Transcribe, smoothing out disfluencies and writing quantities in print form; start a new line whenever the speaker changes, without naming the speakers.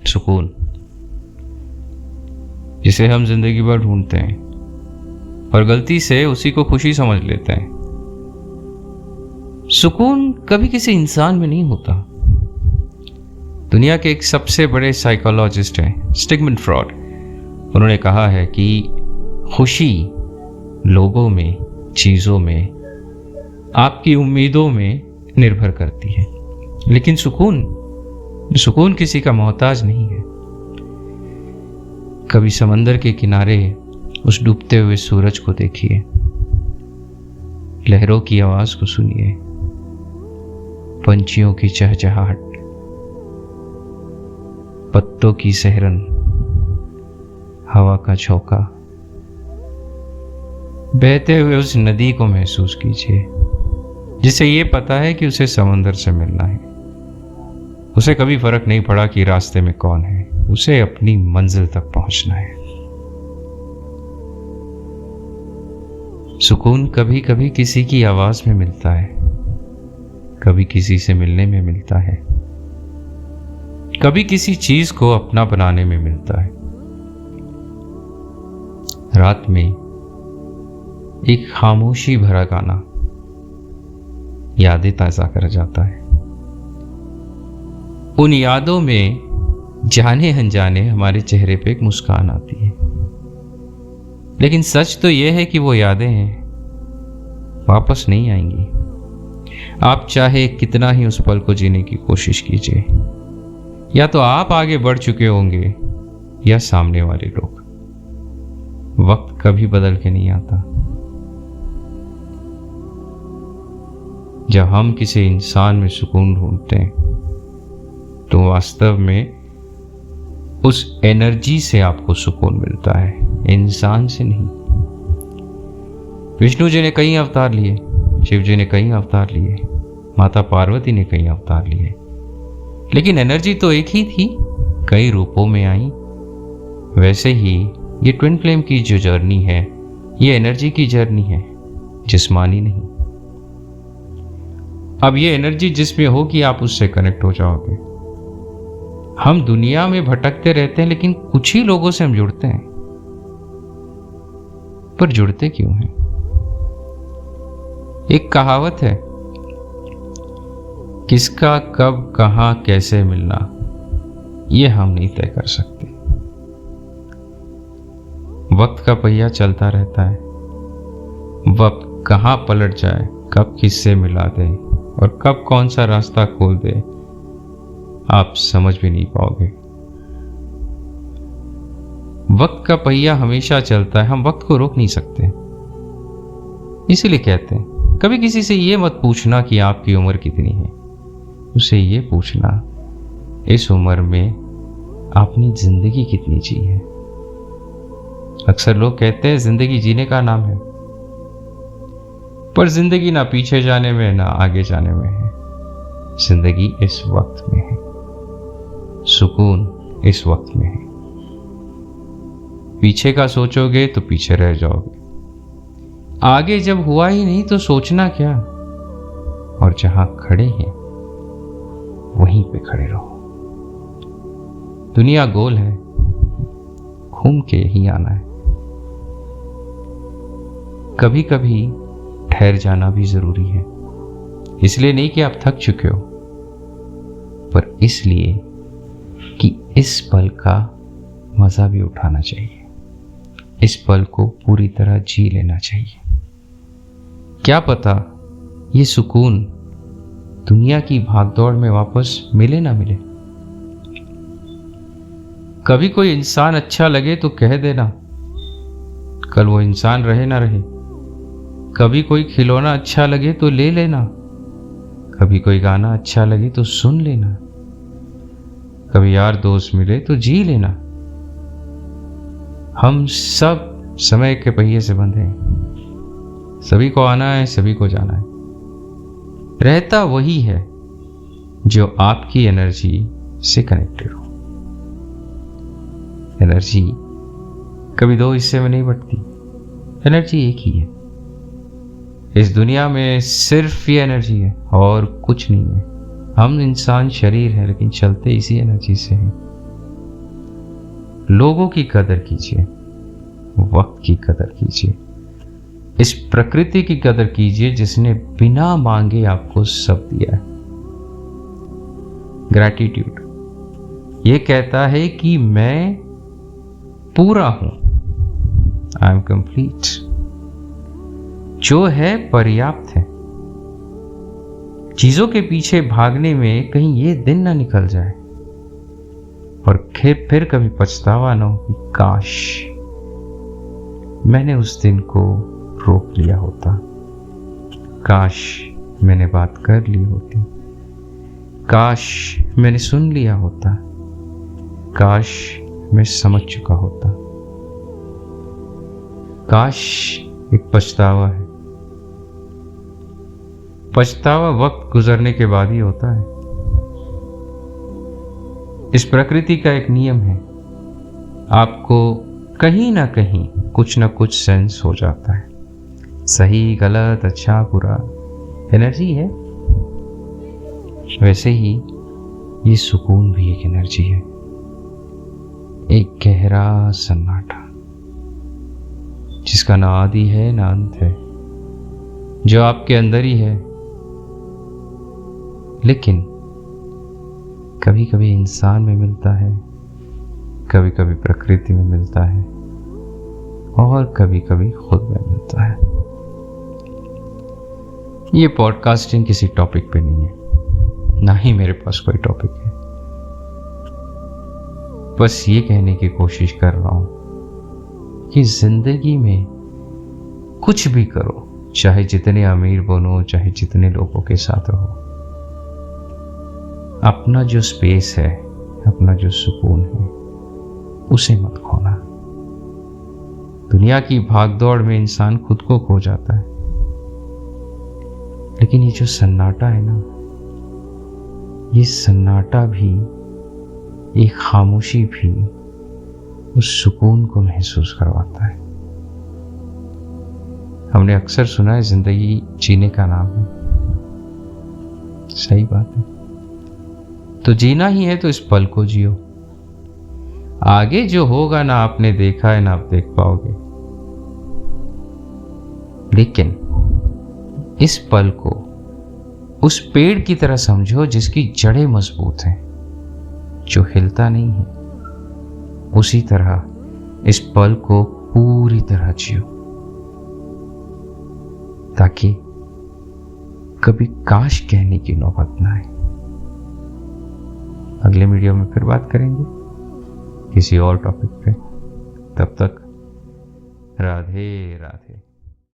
सुकून, जिसे हम जिंदगी भर ढूंढते हैं और गलती से उसी को खुशी समझ लेते हैं। सुकून कभी किसी इंसान में नहीं होता। दुनिया के एक सबसे बड़े साइकोलॉजिस्ट हैं सिगमंड फ्रॉइड। उन्होंने कहा है कि खुशी लोगों में, चीज़ों में, आपकी उम्मीदों में निर्भर करती है, लेकिन सुकून किसी का मोहताज नहीं है। कभी समंदर के किनारे उस डूबते हुए सूरज को देखिए, लहरों की आवाज को सुनिए, पंछियों की चहचहाहट, पत्तों की सहरन, हवा का झोंका, बहते हुए उस नदी को महसूस कीजिए जिसे ये पता है कि उसे समंदर से मिलना है। उसे कभी फर्क नहीं पड़ा कि रास्ते में कौन है, उसे अपनी मंजिल तक पहुंचना है। सुकून कभी कभी किसी की आवाज में मिलता है, कभी किसी से मिलने में मिलता है, कभी किसी चीज को अपना बनाने में मिलता है। रात में एक खामोशी भरा गाना यादें ताजा कर जाता है। उन यादों में जाने अनजाने हमारे चेहरे पे एक मुस्कान आती है, लेकिन सच तो यह है कि वो यादें हैं, वापस नहीं आएंगी। आप चाहे कितना ही उस पल को जीने की कोशिश कीजिए, या तो आप आगे बढ़ चुके होंगे या सामने वाले लोग। वक्त कभी बदल के नहीं आता। जब हम किसी इंसान में सुकून ढूंढते हैं तो वास्तव में उस एनर्जी से आपको सुकून मिलता है, इंसान से नहीं। विष्णु जी ने कई अवतार लिए, शिव जी ने कई अवतार लिए, माता पार्वती ने कई अवतार लिए, लेकिन एनर्जी तो एक ही थी, कई रूपों में आई। वैसे ही ये ट्विन फ्लेम की जो जर्नी है, ये एनर्जी की जर्नी है, जिस्मानी नहीं। अब ये एनर्जी जिसमें होगी आप उससे कनेक्ट हो जाओगे। हम दुनिया में भटकते रहते हैं, लेकिन कुछ ही लोगों से हम जुड़ते हैं। पर जुड़ते क्यों हैं? एक कहावत है, किसका कब कहां कैसे मिलना ये हम नहीं तय कर सकते। वक्त का पहिया चलता रहता है, वक्त कहां पलट जाए, कब किससे मिला दे और कब कौन सा रास्ता खोल दे, आप समझ भी नहीं पाओगे। वक्त का पहिया हमेशा चलता है, हम वक्त को रोक नहीं सकते। इसीलिए कहते हैं कभी किसी से ये मत पूछना कि आपकी उम्र कितनी है, उसे ये पूछना इस उम्र में आपने जिंदगी कितनी जी है। अक्सर लोग कहते हैं जिंदगी जीने का नाम है, पर जिंदगी ना पीछे जाने में ना आगे जाने में है। जिंदगी इस वक्त में है, सुकून इस वक्त में है। पीछे का सोचोगे तो पीछे रह जाओगे, आगे जब हुआ ही नहीं तो सोचना क्या। और जहां खड़े हैं वहीं पे खड़े रहो। दुनिया गोल है, घूम के ही आना है। कभी कभी ठहर जाना भी जरूरी है, इसलिए नहीं कि आप थक चुके हो, पर इसलिए कि इस पल का मजा भी उठाना चाहिए, इस पल को पूरी तरह जी लेना चाहिए। क्या पता ये सुकून दुनिया की भागदौड़ में वापस मिले ना मिले। कभी कोई इंसान अच्छा लगे तो कह देना, कल वो इंसान रहे ना रहे। कभी कोई खिलौना अच्छा लगे तो ले लेना, कभी कोई गाना अच्छा लगे तो सुन लेना, कभी यार दोस्त मिले तो जी लेना। हम सब समय के पहिए से बंधे हैं, सभी को आना है, सभी को जाना है। रहता वही है जो आपकी एनर्जी से कनेक्टेड हो। एनर्जी कभी दो हिस्से में नहीं बंटती, एनर्जी एक ही है। इस दुनिया में सिर्फ ये एनर्जी है और कुछ नहीं है। हम इंसान शरीर है, लेकिन चलते इसी एनर्जी से हैं। लोगों की कदर कीजिए, वक्त की कदर कीजिए, इस प्रकृति की कदर कीजिए जिसने बिना मांगे आपको सब दिया है। ग्रैटिट्यूड ये कहता है कि मैं पूरा हूं, आई एम कंप्लीट। जो है पर्याप्त है। चीजों के पीछे भागने में कहीं ये दिन ना निकल जाए और फिर कभी पछतावा ना हो कि काश मैंने उस दिन को रोक लिया होता, काश मैंने बात कर ली होती, काश मैंने सुन लिया होता, काश मैं समझ चुका होता। काश एक पछतावा है। पछतावा वक्त गुजरने के बाद ही होता है। इस प्रकृति का एक नियम है, आपको कहीं ना कहीं कुछ ना कुछ सेंस हो जाता है, सही गलत अच्छा बुरा, एनर्जी है। वैसे ही ये सुकून भी एक एनर्जी है, एक गहरा सन्नाटा जिसका ना आदि है ना अंत है, जो आपके अंदर ही है। लेकिन कभी कभी इंसान में मिलता है, कभी कभी प्रकृति में मिलता है और कभी कभी खुद में मिलता है। ये पॉडकास्टिंग किसी टॉपिक पे नहीं है, ना ही मेरे पास कोई टॉपिक है। बस ये कहने की कोशिश कर रहा हूं कि जिंदगी में कुछ भी करो, चाहे जितने अमीर बनो, चाहे जितने लोगों के साथ रहो, अपना जो स्पेस है, अपना जो सुकून है, उसे मत खोना। दुनिया की भागदौड़ में इंसान खुद को खो जाता है, लेकिन ये जो सन्नाटा है ना, ये सन्नाटा भी, ये खामोशी भी उस सुकून को महसूस करवाता है। हमने अक्सर सुना है जिंदगी जीने का नाम है। सही बात है। तो जीना ही है तो इस पल को जियो। आगे जो होगा ना आपने देखा है ना आप देख पाओगे, लेकिन इस पल को उस पेड़ की तरह समझो जिसकी जड़ें मजबूत हैं, जो हिलता नहीं है। उसी तरह इस पल को पूरी तरह जियो, ताकि कभी काश कहने की नौबत ना आए। अगले वीडियो में फिर बात करेंगे किसी और टॉपिक पे। तब तक राधे राधे।